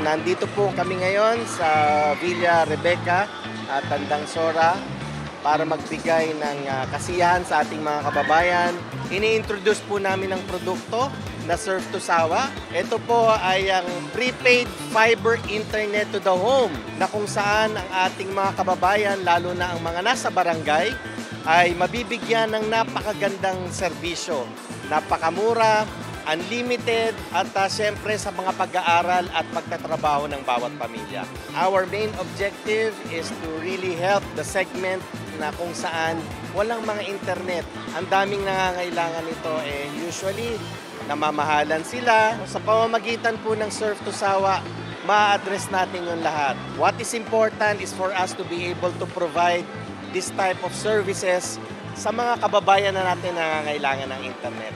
nandito po kami ngayon sa Villa Rebecca at Tandang Sora para magbigay ng kasiyahan sa ating mga kababayan. Ini-introduce po namin ang produkto na Surf to Sawa. Ito po ay ang prepaid fiber internet to the home na kung saan ang ating mga kababayan, lalo na ang mga nasa barangay, ay mabibigyan ng napakagandang serbisyo. Napakamura, unlimited, at siyempre sa mga pag-aaral at pagtatrabaho ng bawat pamilya. Our main objective is to really help the segment na kung saan walang mga internet. Ang daming nangangailangan nito usually namamahalan sila. Sa pamamagitan po ng Surf to Sawa, ma-address natin yung lahat. What is important is for us to be able to provide this type of services sa mga kababayan na natin na nangangailangan ng internet.